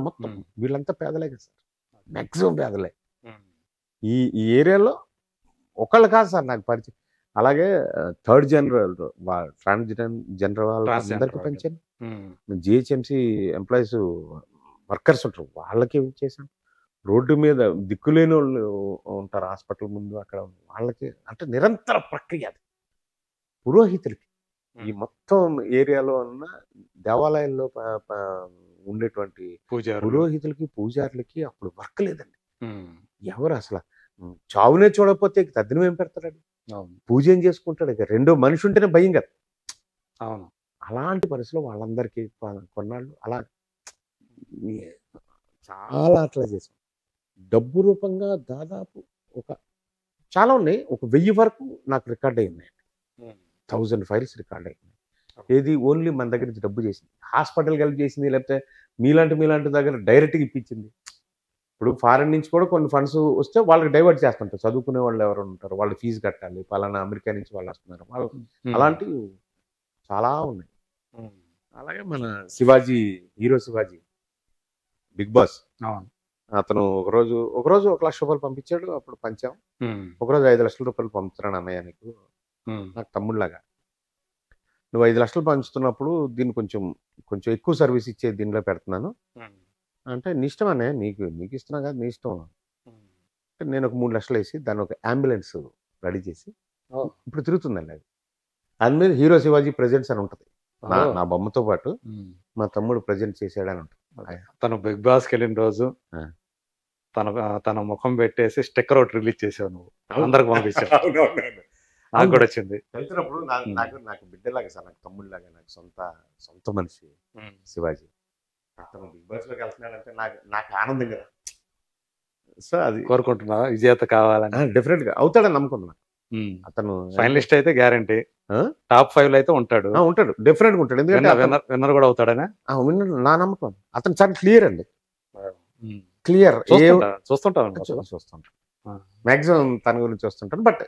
మొత్తం ఉమ్. వీళ్ళంతా పేదలే కదా సార్, మ్యాక్సిమం పేదలే. ఉమ్. ఈ ఏరియాలో ఒకళ్ళు కాదు సార్ నాకు పరిచయం. అలాగే థర్డ్ జనరల్ జనరల్ వాళ్ళకి Transgender అందరికీ వాళ్ళకి. పెంచాను. ఉమ్. జిహెచ్ఎంసి ఎంప్లాయీస్ వర్కర్స్ ఉంటారు, వాళ్ళకి చేశాను. రోడ్డు మీద దిక్కులేని వాళ్ళు ఉంటారు హాస్పిటల్ ముందు, అక్కడ వాళ్ళకి, అంటే నిరంతర ప్రక్రియ అది. పురోహితులకి ఈ మొత్తం ఏరియాలో ఉన్న దేవాలయాల్లో ఉండేటువంటి పూజారులు. పురోహితులకి పూజారులకి అప్పుడు వర్క్ లేదండి. ఉమ్. ఎవరు అసలు చావునే చూడకపోతే తద్దినం ఏం పెడతాడు, అవును. పూజ ఏం చేసుకుంటాడు, ఇక రెండో మనిషి ఉంటేనే భయం కదా. అవును. అలాంటి పరిస్థితిలో వాళ్ళందరికీ కొన్నాళ్ళు అలా చాలా అట్లా చేసాం. డబ్బు రూపంగా దాదాపు ఒక చాలా ఉన్నాయి, ఒక 1000 వరకు నాకు రికార్డ్ అయ్యింది. ఉమ్. 1000 ఫైల్స్ రికార్డ్ అయ్యింది. ఏది ఓన్లీ మన దగ్గర నుంచి డబ్బు చేసింది, హాస్పిటల్ కలిపి చేసింది, లేకపోతే మీలాంటి దగ్గర డైరెక్ట్గా ఇప్పించింది. ఇప్పుడు ఫారెన్ నుంచి కూడా కొన్ని ఫండ్స్ వస్తే వాళ్ళకి డైవర్ట్ చేస్తుంటారు, చదువుకునే వాళ్ళు ఎవరు ఉంటారు, వాళ్ళు ఫీజు కట్టాలి, పలానా అమెరికా నుంచి వాళ్ళు వస్తున్నారు, వాళ్ళు అలాంటివి చాలా ఉన్నాయి. ఉమ్. అలాగే మన Shivaji, hero Shivaji, Bigg Boss, అవును. అతను ఒకరోజు 1,00,000 రూపాయలు పంపించాడు, అప్పుడు పంచాం. ఉమ్. ఒకరోజు 5 లక్షల రూపాయలు పంపుతున్నాను అన్నయ్య నీకు, ఉమ్. నాకు తమ్ముళ్ళలాగా, నువ్వు 5 లక్షలు పంచుతున్నప్పుడు దీన్ని కొంచెం ఎక్కువ సర్వీస్ ఇచ్చే దీనిలో పెడుతున్నాను ఉమ్. అంటే, నీ ఇష్టం అనే, నీకు ఇస్తున్నా కదా, నీ ఇష్టం. ఉమ్. అంటే నేను ఒక 3 లక్షలు వేసి దాన్ని ఒక అంబులెన్స్ రెడీ చేసి ఓ. ఇప్పుడు తిరుగుతుందండి అది. దాని మీద హీరో శివాజీ ప్రెజెంట్స్ అని ఉంటుంది, ఓ. నా బొమ్మతో పాటు ఉమ్. మా తమ్ముడు ప్రజెంట్ చేసాడని ఉంటుంది. తను బిగ్ బాస్కి వెళ్ళిన రోజు ఆ. తన ముఖం పెట్టేసి స్టిక్కర్ ఒకటి రిలీజ్ చేసావు నువ్వు, అందరికి పంపించావు. నాకు కూడా వచ్చింది. వెళ్తున్నప్పుడు నాకు బిడ్డలాగా సార్, నాకు తమ్ముళ్ళలాగా, నాకు సొంత మనిషి ఉమ్. శివాజీ. అతను బిగ్ బాస్ లోకి వెళ్తున్నాడంటే నాకు ఆనందం కదా. సో అది కోరుకుంటున్నా విజేత కావాలని. డెఫినెట్ గా అవుతాడని నమ్ముకున్నా. అతను ఫైనలిస్ట్ అయితే గ్యారంటీ, ఆ? టాప్ 5 లో అయితే ఉంటాడు. ఉంటాడు, డెఫినెట్ గా ఉంటాడు. ఎందుకంటే విన్నర్ కూడా అవుతాడనే విన్నర్ నా నమ్మకం. అతను చాలా క్లియర్ అండి, ఉమ్. క్లియర్. చూస్తుంటాను మాక్సిమం తన గురించి వస్తుంటాను, బట్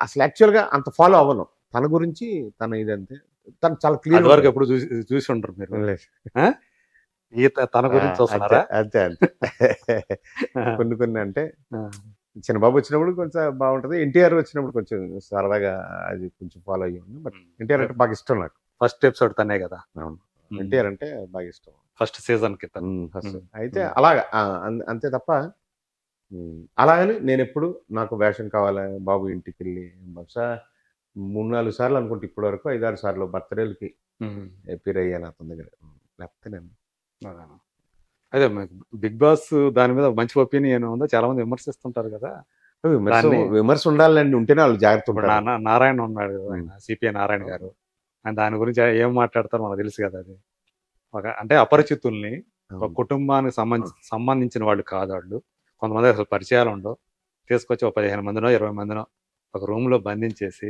అసలు యాక్చువల్ గా అంత ఫాలో అవ్వను తన గురించి. తన ఇదంతే, తను చాలా క్లియర్ వరకు ఎప్పుడు చూసి ఉంటారు మీరు. తన గురించి చూస్తున్నారా? అంతే కొన్ని అంటే చిన్నబాబు వచ్చినప్పుడు కొంచెం బాగుంటది, ఎన్టీఆర్ వచ్చినప్పుడు కొంచెం సరదాగా అది కొంచెం ఫాలో అయ్యి ఉంది. బట్ ఎన్టీఆర్ అంటే బాగా ఇష్టం నాకు. ఫస్ట్ ఎపిసోడ్ తనే కదా. అవును, ఎన్టీఆర్ అంటే బాగా ఇష్టం, ఫస్ట్ సీజన్ కి. ఫస్ట్ అయితే అలాగా అంతే తప్ప, అలాగని నేను ఎప్పుడు నాకు వేషం కావాలి బాబు ఇంటికి వెళ్ళి, బహుశా 3-4 సార్లు అనుకుంటే ఇప్పటి వరకు 5-6 సార్లు బర్త్డేలకి అపీర్ అయ్యాను అతని దగ్గర. లేకపోతే నేను అదే బిగ్ బాస్ దాని మీద మంచి ఒపీనియన్ ఉందో, చాలా మంది విమర్శిస్తుంటారు కదా. విమర్శ ఉండాలండి, ఉంటేనే వాళ్ళు జాగ్రత్త ఉంటారు. నారాయణ ఉన్నాడు కదా, సిపిఐ నారాయణ గారు, ఆయన దాని గురించి ఏం మాట్లాడతారో మనకు తెలుసు కదా. అది అంటే అపరిచితుల్ని, ఒక కుటుంబానికి సంబంధించిన వాళ్ళు కాదు వాళ్ళు, కొంతమంది అసలు పరిచయాలు ఉండవు, తీసుకొచ్చి ఒక 15 మందినో 20 మందినో ఒక రూమ్ లో బంధించేసి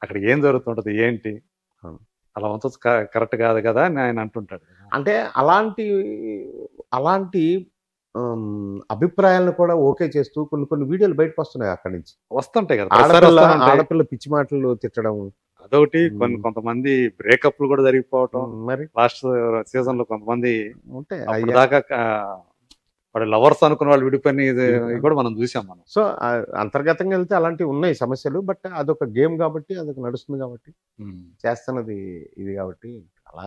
అక్కడ ఏం జరుగుతుంటది ఏంటి, అలా ఉంచొచ్చు, కరెక్ట్ కాదు కదా అని ఆయన అంటుంటాడు. అంటే అలాంటి అభిప్రాయాలను కూడా ఓకే చేస్తూ కొన్ని వీడియోలు బయటకు వస్తున్నాయి, అక్కడి నుంచి వస్తుంటాయి కదా. ఆడపిల్ల పిచ్చి మాటలు తిట్టడం అదొకటి, కొంతమంది బ్రేకప్లు కూడా జరిగిపోవటం. మరి లాస్ట్ సీజన్ లో కొంతమంది ఉంటే దాకా వాడు లవర్స్ అనుకున్న వాళ్ళు విడిపోయిన కూడా మనం చూసాం. సో అంతర్గతంగా వెళ్తే అలాంటివి ఉన్నాయి సమస్యలు, బట్ అదొక గేమ్ కాబట్టి, అదొక నడుస్తుంది కాబట్టి, చేస్తున్నది ఇది కాబట్టి, అలా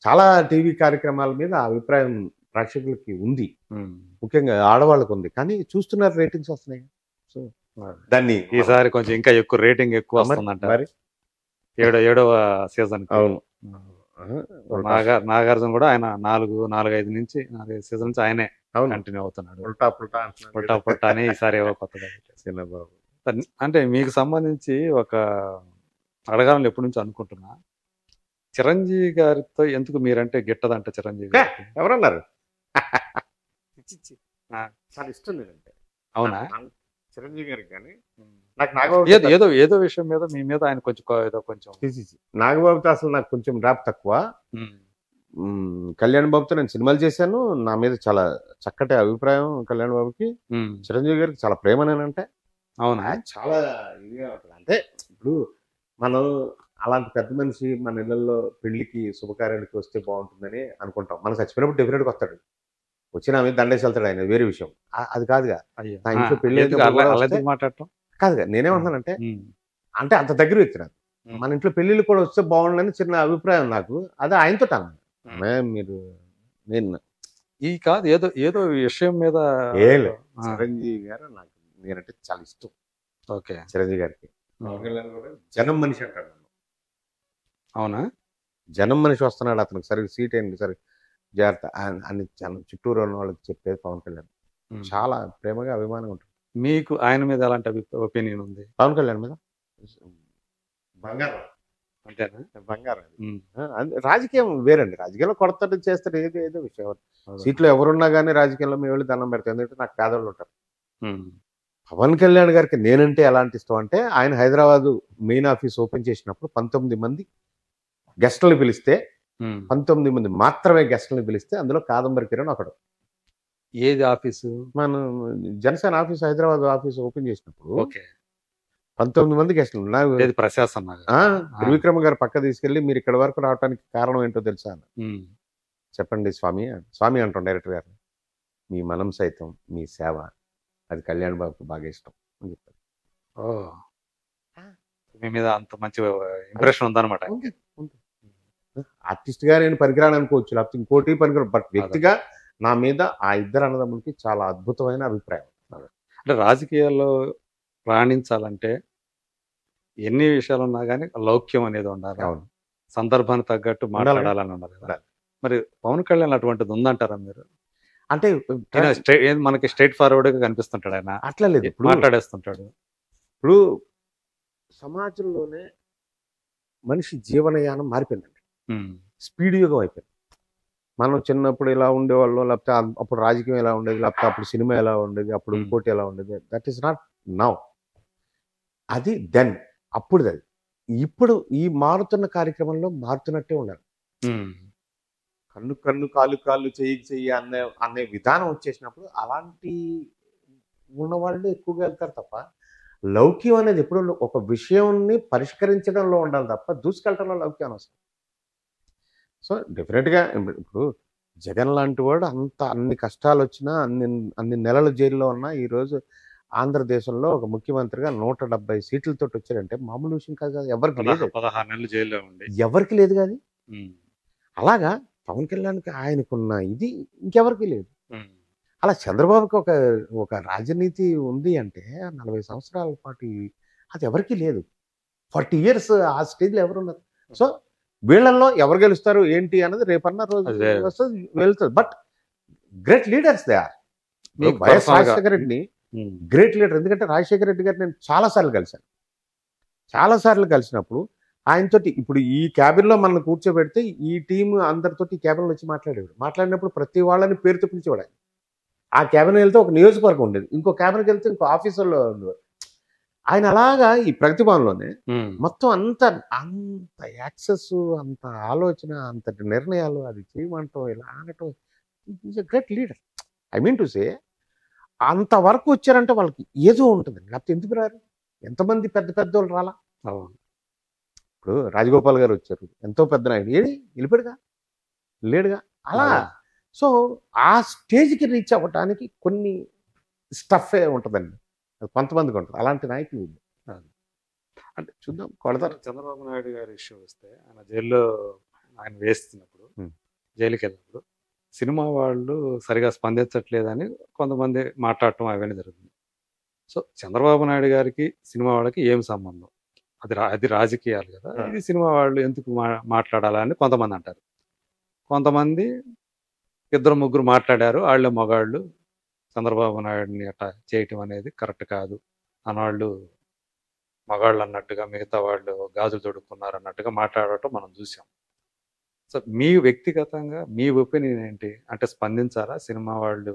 చాలా టీవీ కార్యక్రమాల మీద అభిప్రాయం ప్రేక్షకులకి ఉంది, ముఖ్యంగా ఆడవాళ్ళకు ఉంది. కానీ చూస్తున్నారు, రేటింగ్స్ వస్తున్నాయి. సో దాన్ని ఈసారి కొంచెం ఇంకా ఎక్కువ రేటింగ్ ఎక్కువ వస్తుందంట. మరి 7వ సీజన్. అవును, నాగార్జున కూడా ఆయన 4-5 నుంచి 4 సీజన్ నుంచి ఆయనే కంటిన్యూ అవుతున్నాడు. పుల్టా అని ఈసారి కొత్తగా చిన్నబాబు. అంటే మీకు సంబంధించి ఒక అడగాలని ఎప్పటి నుంచి అనుకుంటున్నా, చిరంజీవి గారితో ఎందుకు మీరంటే గిట్టదంట? చిరంజీవి గారికి ఎవరన్నారు? చాలా ఇష్టం లేదంటే. అవునా? చిరంజీవి గారికి కానీ ఏదో విషయం మీద మీ మీద ఆయన కొంచెం నాగబాబుతో అసలు నాకు కొంచెం ర్యాప్ తక్కువ. కళ్యాణ్ బాబుతో నేను సినిమాలు చేశాను, నా మీద చాలా చక్కటి అభిప్రాయం కళ్యాణ్ బాబుకి. చిరంజీవి గారికి చాలా ప్రేమ నేనంటే. అవునా? చాలా ఇదిగా ఉంటుంది. అంటే ఇప్పుడు మనం అలాంటి పెద్ద మనిషి మన ఇళ్లలో పెళ్లికి శుభకార్యానికి వస్తే బాగుంటుందని అనుకుంటాం. మనం చచ్చిపోయినప్పుడు డెఫినెట్గా వస్తాడు, వచ్చి నా మీద దండేసి వెళ్తాడు, ఆయన వేరే విషయం. అది కాదుగా అయ్యో నా ఇంట్లో పెళ్లి ఎందుకు అయినప్పుడు కూడా అలా వస్తే, ఎందుకు మాట్లాడటం కాదుగా నేనేమంటున్నానంటే, అంటే అంత దగ్గర వ్యక్తి నాకు. మన ఇంట్లో పెళ్ళిళ్ళు కూడా వస్తే బాగుండని చిన్న అభిప్రాయం నాకు. అదే ఆయనతో అన్నా మీరు నేను ఈ కాదు ఏదో ఏదో విషయం మీద ఏం లేదు. చిరంజీవి గారు నాకు నేనంటే చాలా ఇష్టం. ఓకే చిరంజీవి గారికి పవన్ కళ్యాణ్ కూడా జనం మనిషి అంటాడు నన్ను. అవునా జనం మనిషి వస్తున్నాడు, అతనికి సరిగ్గా సీట్ అయింది, సరే జాగ్రత్త అని జనం చుట్టూరు ఉన్న వాళ్ళకి చెప్పేది పవన్ కళ్యాణ్. చాలా ప్రేమగా అభిమానం ఉంటుంది. మీకు ఆయన మీద ఎలాంటి ఒపీనియన్ ఉంది? పవన్ కళ్యాణ్ మీద బంగారం, అంతేనా? బంగారం. రాజకీయం వేరండి, రాజకీయంలో కొడతాడు చేస్తాడు, ఏదో ఏదో విషయం. సీట్లో ఎవరున్నా కానీ రాజకీయంలో మేము వెళ్ళి దండం పెడతాం, ఎందుకంటే నాకు పేదవాళ్ళు ఉంటారు. పవన్ కళ్యాణ్ గారికి నేనంటే ఎలాంటి ఇష్టం అంటే, ఆయన హైదరాబాద్ మెయిన్ ఆఫీస్ ఓపెన్ చేసినప్పుడు 19 మంది గెస్టులను పిలిస్తే, 19 మంది మాత్రమే గెస్టులను పిలిస్తే అందులో కాదంబరి కిరణ్ ఒకడు. ఏది ఆఫీసు? మనం Janasena office Hyderabad office open చేసినప్పుడు ఓకే 19 మంది గెస్టులు. నాకు ప్రశాసన త్రివిక్రమ గారు పక్క తీసుకెళ్లి, మీరు ఇక్కడ వరకు రావడానికి కారణం ఏంటో తెలుసా? చెప్పండి స్వామి. స్వామి అంటాం డైరెక్టర్ గారు. మీ మనం సైతం మీ సేవ, అది కళ్యాణ్ బాబుకి బాగా ఇష్టం అని చెప్పారు. మీ మీద అంత మంచి ఇంప్రెషన్ ఉందన్నమాట. ఆర్టిస్ట్ గా నేను పనికిరాను అనుకోవచ్చు, లేకపోతే ఇంకోటి పనికిరాను, బట్ వ్యక్తిగా నా మీద ఆ ఇద్దరు అన్నదమ్ములకి చాలా అద్భుతమైన అభిప్రాయం. అంటే రాజకీయాల్లో రాణించాలంటే ఎన్ని విషయాలు ఉన్నా కానీ లౌక్యం అనేది ఉండాలి, సందర్భానికి తగ్గట్టు మాట్లాడాలని ఉండాలి కదా. మరి పవన్ కళ్యాణ్ అటువంటిది ఉందంటారా మీరు? అంటే మనకి స్ట్రైట్ ఫార్వర్డ్ గా కనిపిస్తుంటాడు ఆయన, అట్లా లేదు, మాట్లాడేస్తుంటాడు. ఇప్పుడు సమాజంలోనే మనిషి జీవనయానం మారిపోయిందండి, స్పీడ్ యుగం అయిపోయింది. మనం చిన్నప్పుడు ఇలా ఉండేవాళ్ళు, లేకపోతే అప్పుడు రాజకీయం ఎలా ఉండేది, లేకపోతే అప్పుడు సినిమా ఎలా ఉండేది, అప్పుడు ఇంకోటి ఎలా ఉండేది. That is not now. అది దెన్, అప్పుడుది. అది ఇప్పుడు ఈ మారుతున్న కార్యక్రమంలో మారుతున్నట్టే ఉండాలి. కన్ను కన్ను కాలు కాళ్ళు చెయ్యి చెయ్యి అనే విధానం వచ్చేసినప్పుడు అలాంటి ఉన్నవాళ్ళు ఎక్కువగా వెళ్తారు తప్ప, లౌక్యం అనేది ఎప్పుడు ఒక విషయాన్ని పరిష్కరించడంలో ఉండాలి తప్ప దూసుకెళ్ళటంలో లౌక్యం అవసరం. సో డెఫినెట్గా ఇప్పుడు జగన్ లాంటి వాడు అన్ని కష్టాలు వచ్చినా, అన్ని నెలలు జైల్లో ఉన్నా, ఈరోజు ఆంధ్రదేశంలో ఒక ముఖ్యమంత్రిగా 170 సీట్లతో వచ్చారంటే మామూలు విషయం కాదు కదా. ఎవరికి లేదు, 16 నెలలు జైల్లో ఉండి ఎవరికి లేదు కాదు. అలాగా పవన్ కళ్యాణ్కి ఆయనకున్న ఇది ఇంకెవరికి లేదు. అలా చంద్రబాబుకి ఒక రాజనీతి ఉంది అంటే 40 సంవత్సరాల పాటు అది ఎవరికి లేదు. 40 years ఆ స్టేజ్లో ఎవరున్నారు? సో వీళ్ళల్లో ఎవరు గెలుస్తారు ఏంటి అన్నది రేపన్న రోజు వస్తుంది, వెళ్తుంది. But great leaders they are. YS Rajasekhara రెడ్డిని గ్రేట్ లీడర్. ఎందుకంటే రాజశేఖర రెడ్డి గారు నేను చాలాసార్లు కలిసినప్పుడు ఆయనతోటి, ఇప్పుడు ఈ క్యాబిన్లో మనల్ని కూర్చోబెడితే ఈ టీం అందరితోటి ఈ క్యాబిన్లో వచ్చి మాట్లాడినప్పుడు ప్రతి వాళ్ళని పేరుతో పిలిచేవాడు ఆయన. ఆ క్యాబిన్ వెళ్తే ఒక నియోజకవర్గం ఉండేది, ఇంకో క్యాబిన్కి వెళ్తే ఇంకో ఆఫీసర్లో ఉండేవాడు ఆయన. అలాగా ఈ ప్రతిభవన్లోనే మొత్తం అంత యాక్సెస్, అంత ఆలోచన, అంతటి నిర్ణయాలు, అది చేయమంటాం, ఇలా అనటం. Is a great leader. I mean to say, అంతవరకు వచ్చారంటే వాళ్ళకి ఏదో ఉంటుంది, లేకపోతే ఎందుకు రారు? ఎంతమంది పెద్ద వాళ్ళు రాలా? ఇప్పుడు రాజగోపాల్ గారు వచ్చారు, ఎంతో పెద్ద నాయుడు, వెళ్ళిపోయాడుగా, లేడుగా. అలా సో ఆ స్టేజ్కి రీచ్ అవ్వటానికి కొన్ని స్టఫే ఉంటుందండి, కొంతమందికి ఉంటుంది. అలాంటి నాయకులు అంటే చూద్దాం, కొడతారు. చంద్రబాబు నాయుడు గారి ఇష్యూ వస్తే, ఆయన జైల్లో ఆయన వేస్తున్నప్పుడు, జైలుకి వెళ్ళినప్పుడు సినిమా వాళ్ళు సరిగా స్పందించట్లేదని కొంతమంది మాట్లాడటం అవన్నీ జరుగుతుంది. సో చంద్రబాబు నాయుడు గారికి సినిమా వాళ్ళకి ఏం సంబంధం? అది రాజకీయాలు కదా, ఇది సినిమా వాళ్ళు ఎందుకు మాట్లాడాలని కొంతమంది అంటారు. కొంతమంది 2-3 మాట్లాడారు, వాళ్ళే మగాళ్ళు, చంద్రబాబు నాయుడిని అట్లా చేయటం అనేది కరెక్ట్ కాదు అన్నవాళ్ళు మగాళ్ళు అన్నట్టుగా, మిగతా వాళ్ళు గాజులు తొడుక్కున్నారు అన్నట్టుగా మాట్లాడటం మనం చూసాం. సో మీ వ్యక్తిగతంగా మీ ఒపీనియన్ ఏంటి? అంటే స్పందించారా సినిమా వాళ్ళు?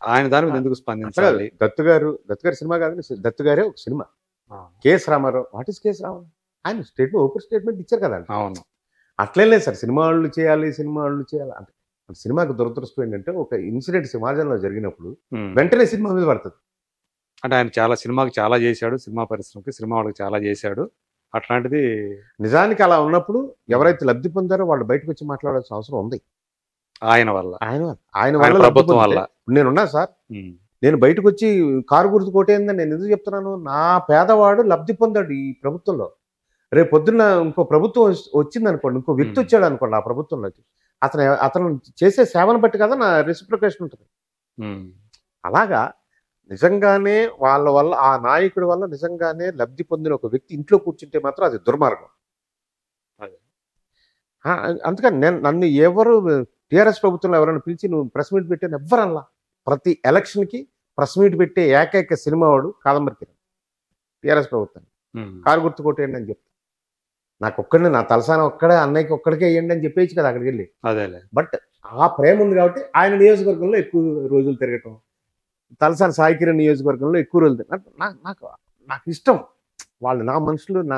ఆయన దాని మీద ఎందుకు స్పందించాలి? దత్తు గారు సినిమా కాదు, దత్తు గారే ఒక సినిమా. KS Rama Rao, what is KS Rama Rao? ఆయన ఓపెన్ స్టేట్మెంట్ ఇచ్చారు కదా. అవును, అట్లే లేదు సార్, సినిమా వాళ్ళు చేయాలి అంటే సినిమాకి దురదృష్టం ఏంటంటే, ఒక ఇన్సిడెంట్ సమాజంలో జరిగినప్పుడు వెంటనే సినిమా మీద పడుతుంది. అంటే ఆయన సినిమాకి చాలా చేశాడు, సినిమా పరిశ్రమకి, సినిమా వాళ్ళకి చాలా చేశాడు, అట్లాంటిది నిజానికి అలా ఉన్నప్పుడు ఎవరైతే లబ్ధి పొందారో వాళ్ళు బయటకు వచ్చి మాట్లాడాల్సిన అవసరం ఉంది. ఆయన వల్ల ఆయన వల్ల లబ్ధి ప్రభుత్వం పొందితే, వల్ల. ఇప్పుడు నేనున్నా సార్, ఉమ్, నేను బయటకు వచ్చి కారు గుర్తు కొట్టేందని నేను ఎందుకు చెప్తున్నాను? నా పేదవాడు లబ్ధి పొందాడు ఈ ప్రభుత్వంలో. రేపు పొద్దున్న ఇంకో ప్రభుత్వం వచ్చింది అనుకోండి, ఇంకో వ్యక్తి వచ్చాడు అనుకోండి ఆ ప్రభుత్వంలోకి, అతను చేసే సేవను బట్టి కదా నా రెసిప్రికేషన్ ఉంటుంది. ఉమ్, అలాగా నిజంగానే వాళ్ళ వల్ల, ఆ నాయకుడి వల్ల నిజంగానే లబ్ధి పొందిన ఒక వ్యక్తి ఇంట్లో కూర్చుంటే మాత్రం అది దుర్మార్గం. అదే. అందుకని నన్ను ఎవరు టీఆర్ఎస్ ప్రభుత్వంలో ఎవరైనా పిలిచి నువ్వు ప్రెస్ మీట్ పెట్టాను ఎవ్వరల్లా. ప్రతి ఎలక్షన్కి ప్రెస్ మీట్ పెట్టే ఏకైక సినిమా వాడు కాదంబరి కిరణ్. టీఆర్ఎస్ ప్రభుత్వం ఉమ్, కారు గుర్తు కొట్టేయండి అని చెప్తాను. నాకు ఒక్కడే, నా తలసాన ఒక్కడే, అన్నయ్యకి ఒక్కడికే వేయండి అని చెప్పేసి కదా అక్కడికి వెళ్ళి. అదేలే. బట్ ఆ ప్రేమ ఉంది కాబట్టి ఆయన నియోజకవర్గంలో ఎక్కువ రోజులు తిరగటం, తలసాని సాయి కిరణ్ నియోజకవర్గంలో ఎక్కువ రోజులు నాకు ఇష్టం. వాళ్ళు నా మనుషులు, నా